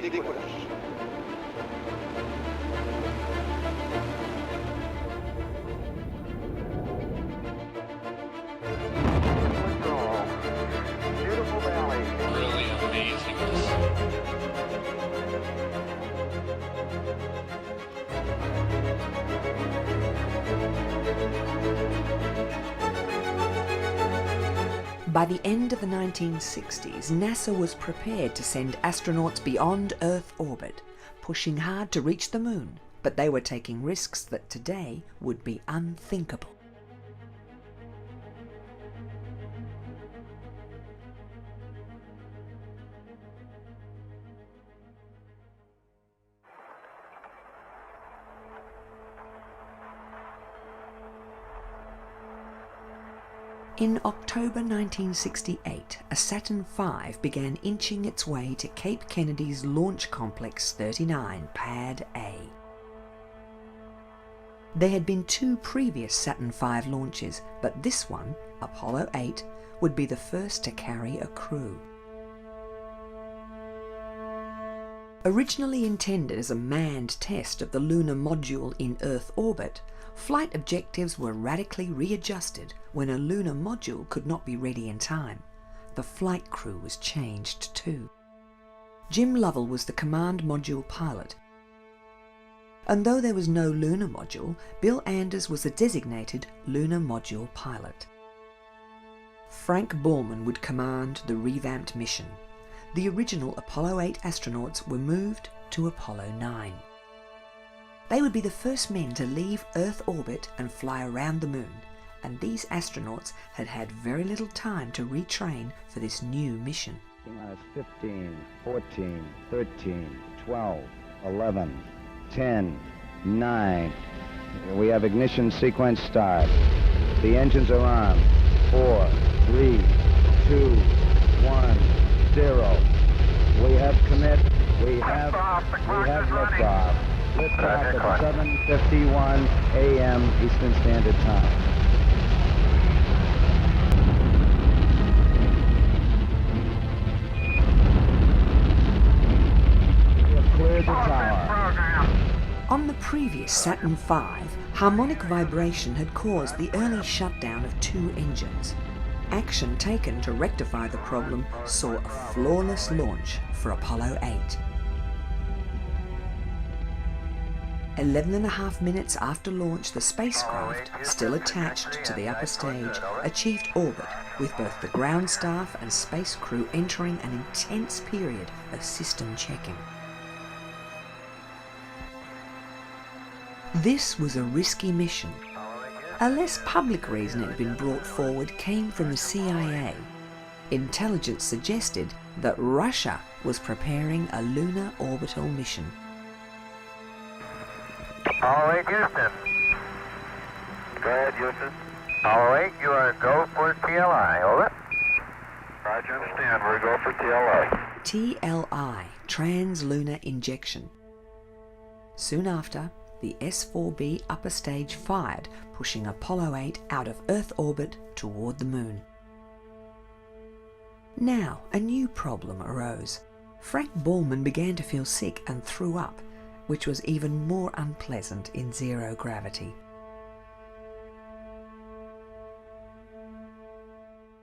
Décollage. Beautiful valley. Really amazing. By the end of the 1960s, NASA was prepared to send astronauts beyond Earth orbit, pushing hard to reach the moon, but they were taking risks that today would be unthinkable. In October 1968, a Saturn V began inching its way to Cape Kennedy's Launch Complex 39, Pad A. There had been 2 previous Saturn V launches, but this one, Apollo 8, would be the first to carry a crew. Originally intended as a manned test of the lunar module in Earth orbit, flight objectives were radically readjusted when a lunar module could not be ready in time. The flight crew was changed too. Jim Lovell was the command module pilot, and though there was no lunar module, Bill Anders was the designated lunar module pilot. Frank Borman would command the revamped mission. The original Apollo 8 astronauts were moved to Apollo 9. They would be the first men to leave Earth orbit and fly around the moon, and these astronauts had had very little time to retrain for this new mission. 15, 14, 13, 12, 11, 10, 9. We have ignition sequence start. The engines are on. 4, 3, 2, 1, 0. We have commit. We have liftoff. Liftoff at 7:51 a.m. Eastern Standard Time. We have cleared the tower. On the previous Saturn V, harmonic vibration had caused the early shutdown of 2 engines. Action taken to rectify the problem saw a flawless launch for Apollo 8. 11.5 minutes after launch, the spacecraft, still attached to the upper stage, achieved orbit, with both the ground staff and space crew entering an intense period of system checking. This was a risky mission. A less public reason it had been brought forward came from the CIA. Intelligence suggested that Russia was preparing a lunar orbital mission. Apollo 8, Houston. Go ahead, Houston. Apollo 8, you are go for TLI, over. Roger, understand, we're go for TLI. TLI, Trans-Lunar Injection. Soon after, the S-4B upper stage fired, pushing Apollo 8 out of Earth orbit toward the moon. Now, a new problem arose. Frank Borman began to feel sick and threw up, which was even more unpleasant in zero gravity.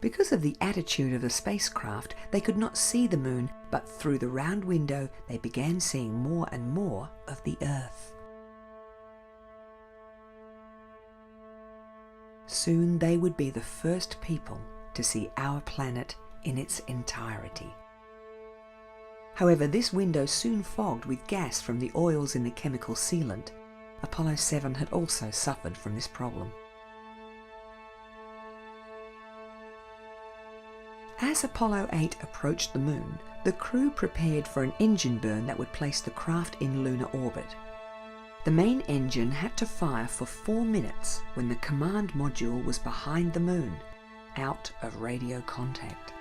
Because of the attitude of the spacecraft, they could not see the moon, but through the round window they began seeing more and more of the Earth. Soon they would be the first people to see our planet in its entirety. However, this window soon fogged with gas from the oils in the chemical sealant. Apollo 7 had also suffered from this problem. As Apollo 8 approached the moon, the crew prepared for an engine burn that would place the craft in lunar orbit. The main engine had to fire for 4 minutes when the command module was behind the moon, out of radio contact.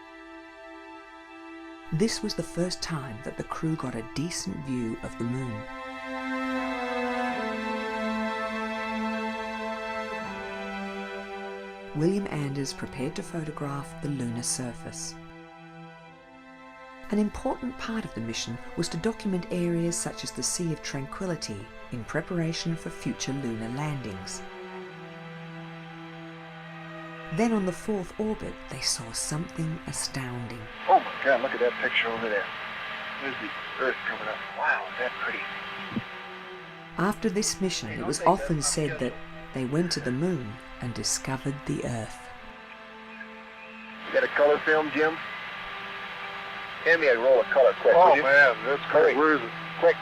This was the first time that the crew got a decent view of the moon. William Anders prepared to photograph the lunar surface. An important part of the mission was to document areas such as the Sea of Tranquility in preparation for future lunar landings. Then on the fourth orbit, they saw something astounding. Oh my God, look at that picture over there. There's the Earth coming up. Wow, is that pretty? After this mission, it was often said that they went to the moon and discovered the Earth. You got a color film, Jim? Hand me a roll of color, quick. Oh man, that's great. Where is it? Quick.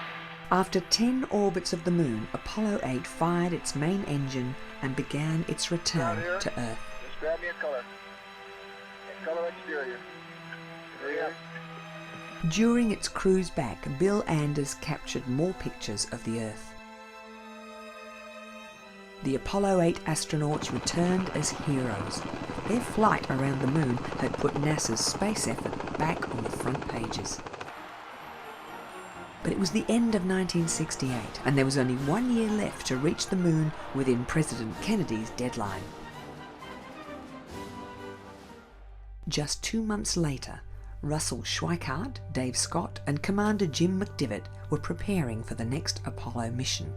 After 10 orbits of the moon, Apollo 8 fired its main engine and began its return to Earth. Just grab me a color. A color exterior. Here. During its cruise back, Bill Anders captured more pictures of the Earth. The Apollo 8 astronauts returned as heroes. Their flight around the moon had put NASA's space effort back on the front pages. But it was the end of 1968, and there was only 1 year left to reach the moon within President Kennedy's deadline. Just 2 months later, Russell Schweickart, Dave Scott, and Commander Jim McDivitt were preparing for the next Apollo mission.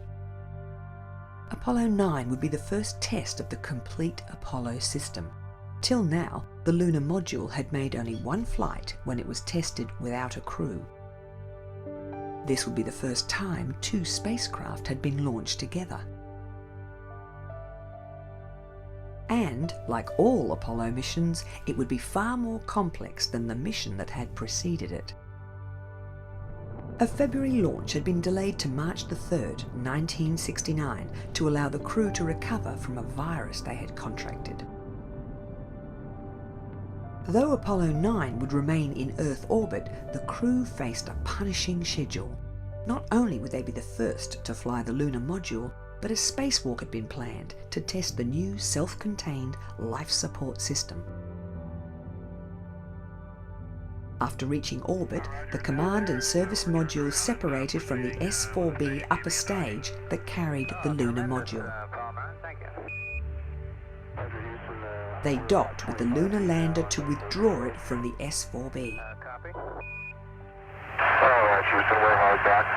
Apollo 9 would be the first test of the complete Apollo system. Till now, the lunar module had made only one flight when it was tested without a crew. This would be the first time 2 spacecraft had been launched together. And, like all Apollo missions, it would be far more complex than the mission that had preceded it. A February launch had been delayed to March 3rd, 1969, to allow the crew to recover from a virus they had contracted. Though Apollo 9 would remain in Earth orbit, the crew faced a punishing schedule. Not only would they be the first to fly the lunar module, but a spacewalk had been planned to test the new self-contained life support system. After reaching orbit, the command and service modules separated from the S-4B upper stage that carried the lunar module. They docked with the lunar lander to withdraw it from the S-4B.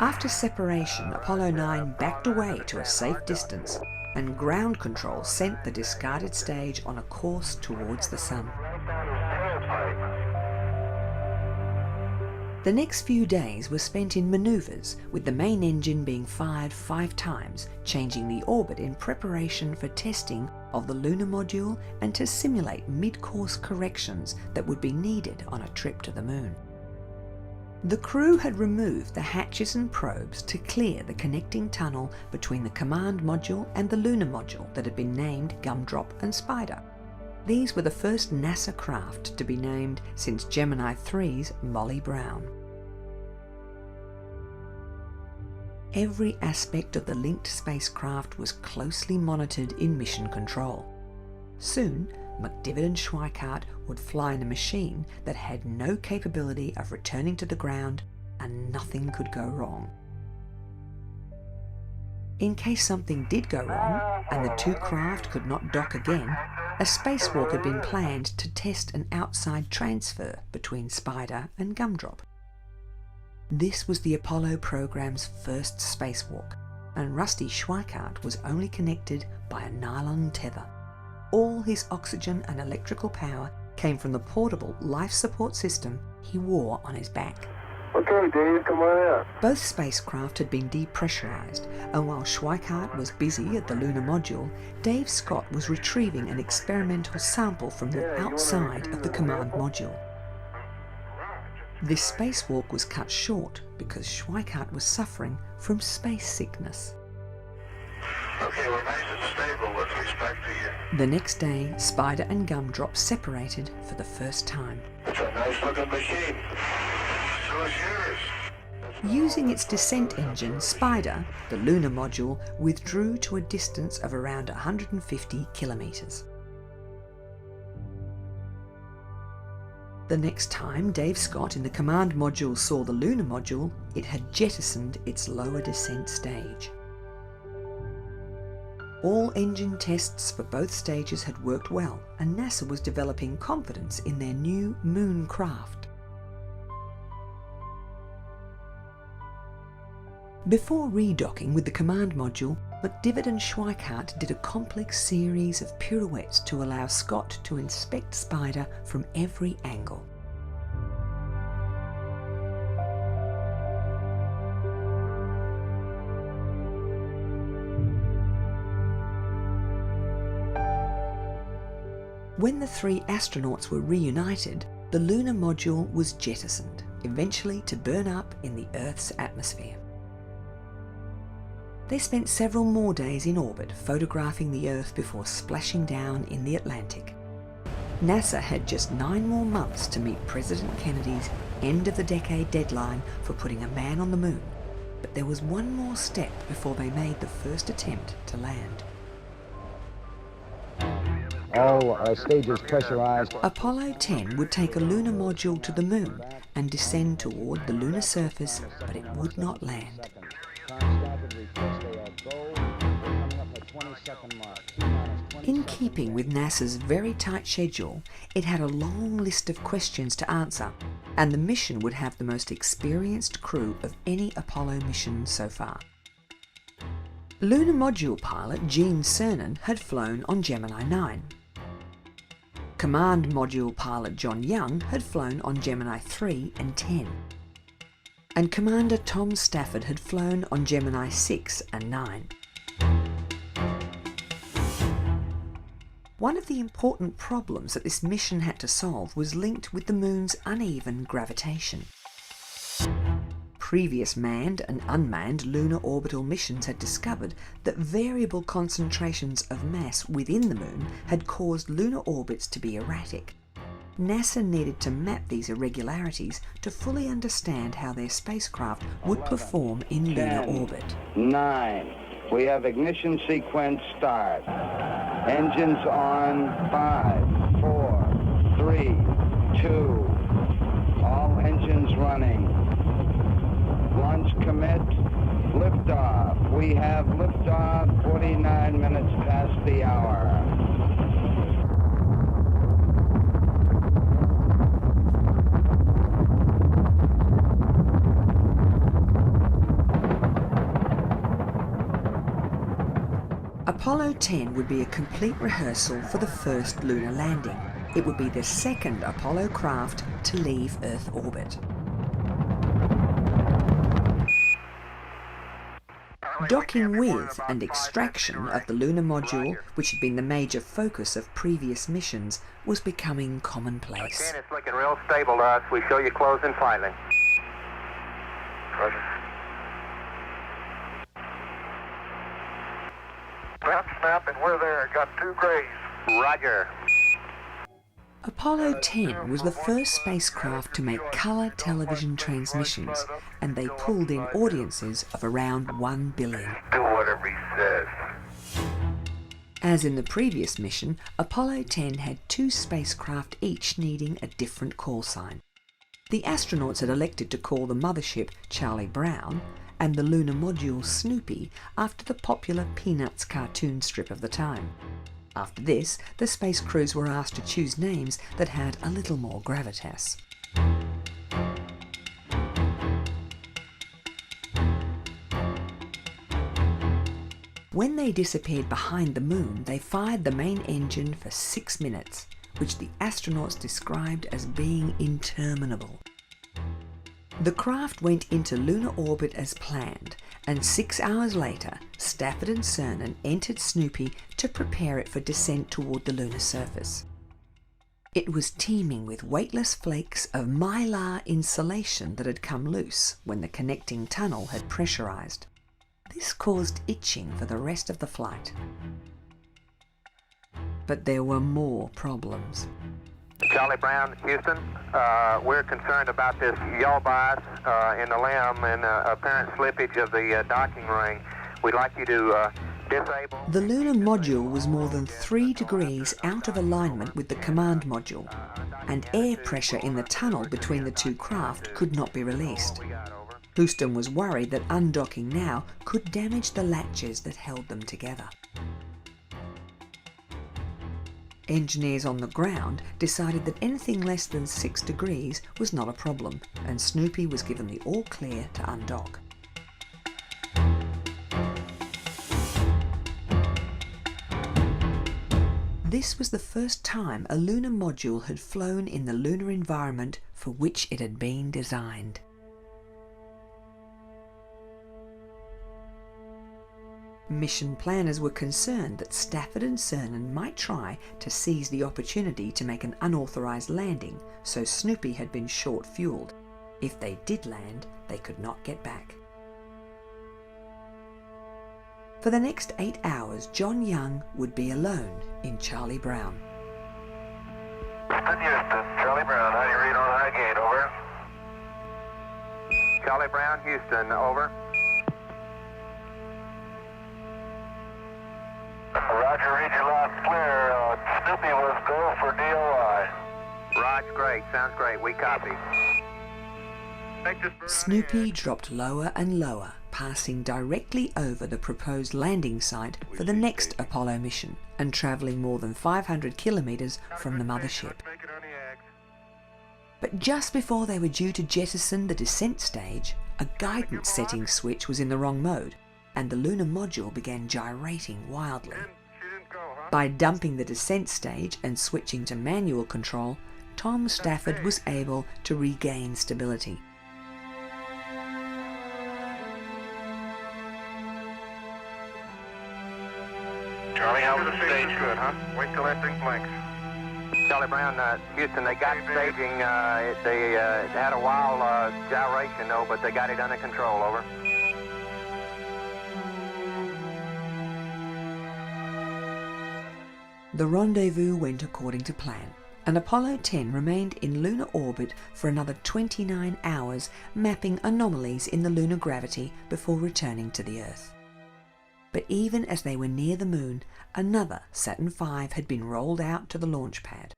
After separation, Apollo 9 backed away to a safe distance, and ground control sent the discarded stage on a course towards the Sun. The next few days were spent in manoeuvres, with the main engine being fired 5 times, changing the orbit in preparation for testing of the lunar module and to simulate mid-course corrections that would be needed on a trip to the moon. The crew had removed the hatches and probes to clear the connecting tunnel between the command module and the lunar module that had been named Gumdrop and Spider. These were the first NASA craft to be named since Gemini 3's Molly Brown. Every aspect of the linked spacecraft was closely monitored in mission control. Soon, McDivitt and Schweickart would fly in a machine that had no capability of returning to the ground, and nothing could go wrong. In case something did go wrong, and the 2 craft could not dock again, a spacewalk had been planned to test an outside transfer between Spider and Gumdrop. This was the Apollo program's first spacewalk, and Rusty Schweickart was only connected by a nylon tether. All his oxygen and electrical power came from the portable life support system he wore on his back. Okay, Dave, come on out. Both spacecraft had been depressurized, and while Schweickart was busy at the lunar module, Dave Scott was retrieving an experimental sample from the outside of the command module. This spacewalk was cut short because Schweickart was suffering from space sickness. Okay, we're nice and stable with respect to you. The next day, Spider and Gumdrop separated for the first time. It's a nice looking machine. So is yours. Using its descent engine, Spider, the lunar module, withdrew to a distance of around 150 kilometers. The next time Dave Scott in the command module saw the lunar module, it had jettisoned its lower descent stage. All engine tests for both stages had worked well, and NASA was developing confidence in their new moon craft. Before redocking with the command module, McDivitt and Schweikart did a complex series of pirouettes to allow Scott to inspect Spider from every angle. When the three astronauts were reunited, the lunar module was jettisoned, eventually to burn up in the Earth's atmosphere. They spent several more days in orbit photographing the Earth before splashing down in the Atlantic. NASA had just 9 more months to meet President Kennedy's end-of-the-decade deadline for putting a man on the moon, but there was one more step before they made the first attempt to land. All stages pressurized. Apollo 10 would take a lunar module to the moon and descend toward the lunar surface, but it would not land. In keeping with NASA's very tight schedule, it had a long list of questions to answer, and the mission would have the most experienced crew of any Apollo mission so far. Lunar module pilot Gene Cernan had flown on Gemini 9. Command module pilot John Young had flown on Gemini 3 and 10. And Commander Tom Stafford had flown on Gemini 6 and 9. One of the important problems that this mission had to solve was linked with the moon's uneven gravitation. Previous manned and unmanned lunar orbital missions had discovered that variable concentrations of mass within the moon had caused lunar orbits to be erratic. NASA needed to map these irregularities to fully understand how their spacecraft would perform in lunar orbit. 9. We have ignition sequence start. Engines on. 5, 4, 3, 2. All engines running. Launch commit. Liftoff. We have liftoff 49 minutes past the hour. Apollo 10 would be a complete rehearsal for the first lunar landing. It would be the second Apollo craft to leave Earth orbit. Docking with and extraction of the lunar module, which had been the major focus of previous missions, was becoming commonplace. It's looking real stable to us. We show you closing finally. Roger. Ground snap and we're there. Got 2 grays. Roger. Apollo 10 was the first spacecraft to make colour television transmissions, and they pulled in audiences of around 1 billion. Do whatever he says. As in the previous mission, Apollo 10 had 2 spacecraft each needing a different call sign. The astronauts had elected to call the mothership Charlie Brown and the lunar module Snoopy after the popular Peanuts cartoon strip of the time. After this, the space crews were asked to choose names that had a little more gravitas. When they disappeared behind the moon, they fired the main engine for 6 minutes, which the astronauts described as being interminable. The craft went into lunar orbit as planned, and 6 hours later, Stafford and Cernan entered Snoopy to prepare it for descent toward the lunar surface. It was teeming with weightless flakes of mylar insulation that had come loose when the connecting tunnel had pressurized. This caused itching for the rest of the flight. But there were more problems. Charlie Brown, Houston, we're concerned about this yaw bias in the limb and apparent slippage of the docking ring. We'd like you to disable. The lunar module was more than 3 degrees out of alignment with the command module, and air pressure in the tunnel between the 2 craft could not be released. Houston was worried that undocking now could damage the latches that held them together. Engineers on the ground decided that anything less than 6 degrees was not a problem, and Snoopy was given the all clear to undock. this was the first time a lunar module had flown in the lunar environment for which it had been designed. Mission planners were concerned that Stafford and Cernan might try to seize the opportunity to make an unauthorized landing, so Snoopy had been short-fueled. If they did land, they could not get back. For the next 8 hours, John Young would be alone in Charlie Brown. Houston, Charlie Brown, how do you read on Highgate, over? Charlie Brown, Houston, over. Roger, read your line clear. Snoopy was go for DOI. Roger, great, sounds great, we copy. Snoopy dropped lower and lower, passing directly over the proposed landing site for the next Apollo mission and travelling more than 500 kilometres from the mothership. But just before they were due to jettison the descent stage, a guidance setting switch was in the wrong mode, and the lunar module began gyrating wildly. By dumping the descent stage and switching to manual control, Tom Stafford was able to regain stability. Charlie, how was the stage? Good, huh? Wait till that thing blinks. Charlie Brown, Houston, they got staging. They had a wild gyration, though, but they got it under control, over. The rendezvous went according to plan, and Apollo 10 remained in lunar orbit for another 29 hours, mapping anomalies in the lunar gravity before returning to the Earth. But even as they were near the Moon, another Saturn V had been rolled out to the launch pad.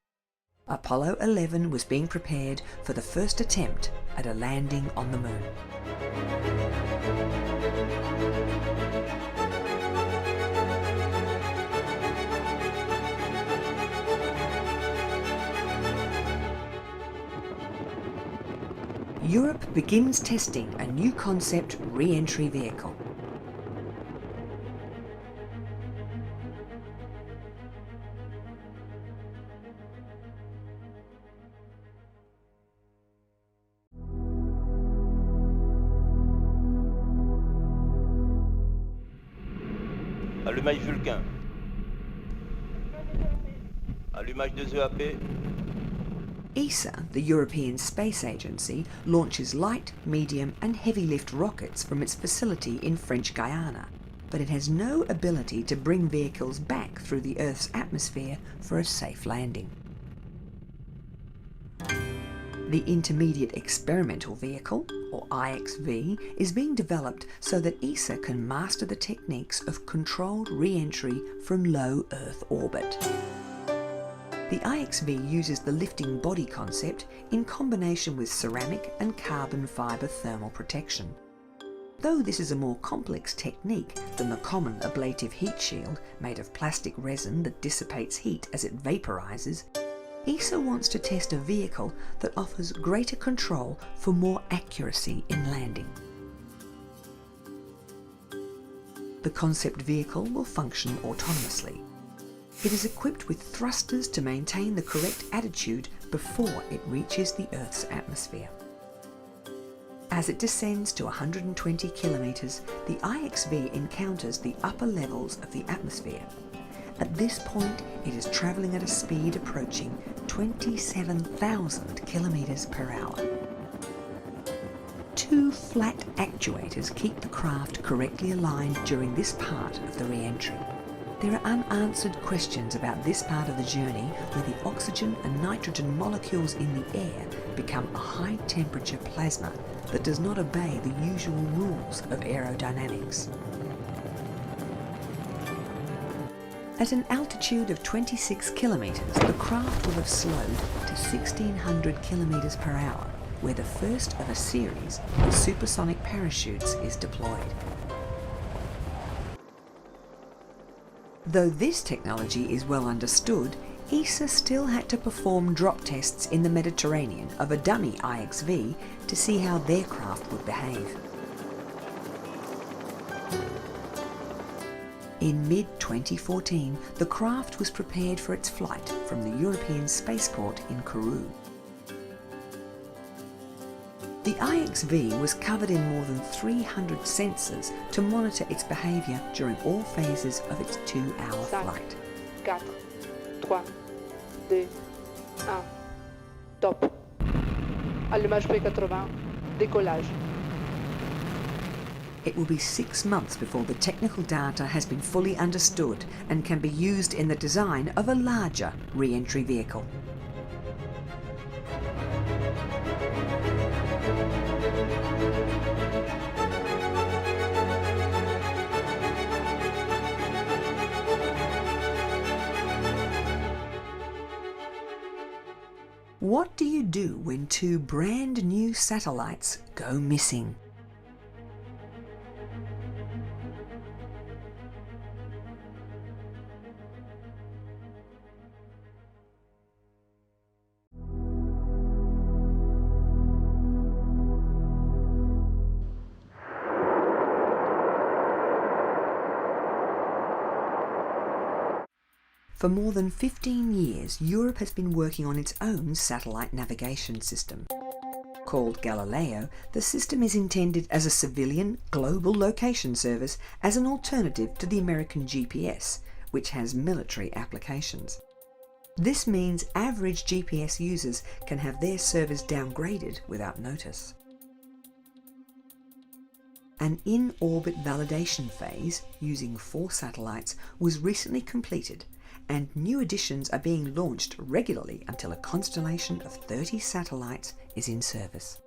Apollo 11 was being prepared for the first attempt at a landing on the Moon. Europe begins testing a new concept re-entry vehicle. Allumage Vulcain. Allumage des EAP. ESA, the European Space Agency, launches light, medium and heavy lift rockets from its facility in French Guiana, but it has no ability to bring vehicles back through the Earth's atmosphere for a safe landing. The Intermediate Experimental Vehicle, or IXV, is being developed so that ESA can master the techniques of controlled re-entry from low Earth orbit. The IXV uses the lifting body concept in combination with ceramic and carbon fibre thermal protection. Though this is a more complex technique than the common ablative heat shield made of plastic resin that dissipates heat as it vaporizes, ESA wants to test a vehicle that offers greater control for more accuracy in landing. The concept vehicle will function autonomously. It is equipped with thrusters to maintain the correct attitude before it reaches the Earth's atmosphere. As it descends to 120 kilometres, the IXV encounters the upper levels of the atmosphere. At this point, it is travelling at a speed approaching 27,000 kilometres per hour. Two flat actuators keep the craft correctly aligned during this part of the re-entry. There are unanswered questions about this part of the journey where the oxygen and nitrogen molecules in the air become a high-temperature plasma that does not obey the usual rules of aerodynamics. At an altitude of 26 kilometres, the craft will have slowed to 1,600 kilometres per hour, where the first of a series of supersonic parachutes is deployed. Though this technology is well understood, ESA still had to perform drop tests in the Mediterranean of a dummy IXV to see how their craft would behave. In mid-2014, the craft was prepared for its flight from the European spaceport in Kourou. The IXV was covered in more than 300 sensors to monitor its behaviour during all phases of its 2-hour flight. 4, 3, 2, 1, top. Allumage P80, décollage. It will be 6 months before the technical data has been fully understood and can be used in the design of a larger re-entry vehicle. What do you do when 2 brand new satellites go missing? For more than 15 years, Europe has been working on its own satellite navigation system. Called Galileo, the system is intended as a civilian global location service as an alternative to the American GPS, which has military applications. This means average GPS users can have their service downgraded without notice. An in-orbit validation phase, using 4 satellites, was recently completed, and new additions are being launched regularly until a constellation of 30 satellites is in service.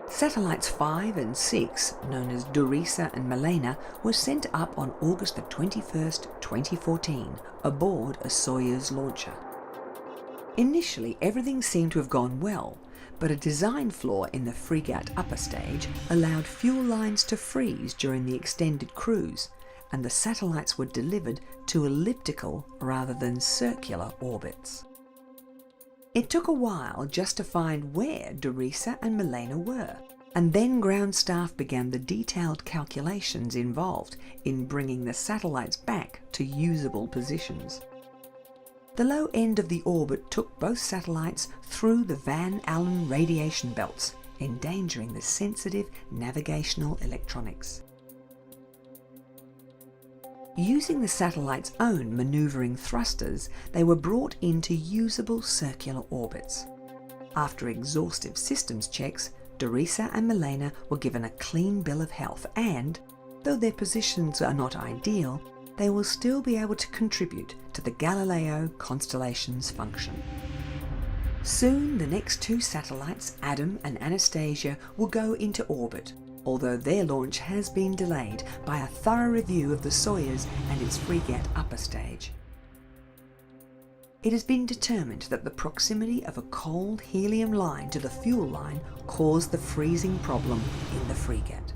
Satellites 5 and 6, known as Dorisa and Milena, were sent up on August 21st, 2014, aboard a Soyuz launcher. Initially, everything seemed to have gone well, but a design flaw in the frigate upper stage allowed fuel lines to freeze during the extended cruise, and the satellites were delivered to elliptical rather than circular orbits. It took a while just to find where Dorisa and Milena were, and then ground staff began the detailed calculations involved in bringing the satellites back to usable positions. The low end of the orbit took both satellites through the Van Allen radiation belts, endangering the sensitive navigational electronics. Using the satellite's own manoeuvring thrusters, they were brought into usable circular orbits. After exhaustive systems checks, Dorisa and Milena were given a clean bill of health and, though their positions are not ideal, they will still be able to contribute to the Galileo constellation's function. Soon the next 2 satellites, Adam and Anastasia, will go into orbit, although their launch has been delayed by a thorough review of the Soyuz and its frigate upper stage. It has been determined that the proximity of a cold helium line to the fuel line caused the freezing problem in the frigate.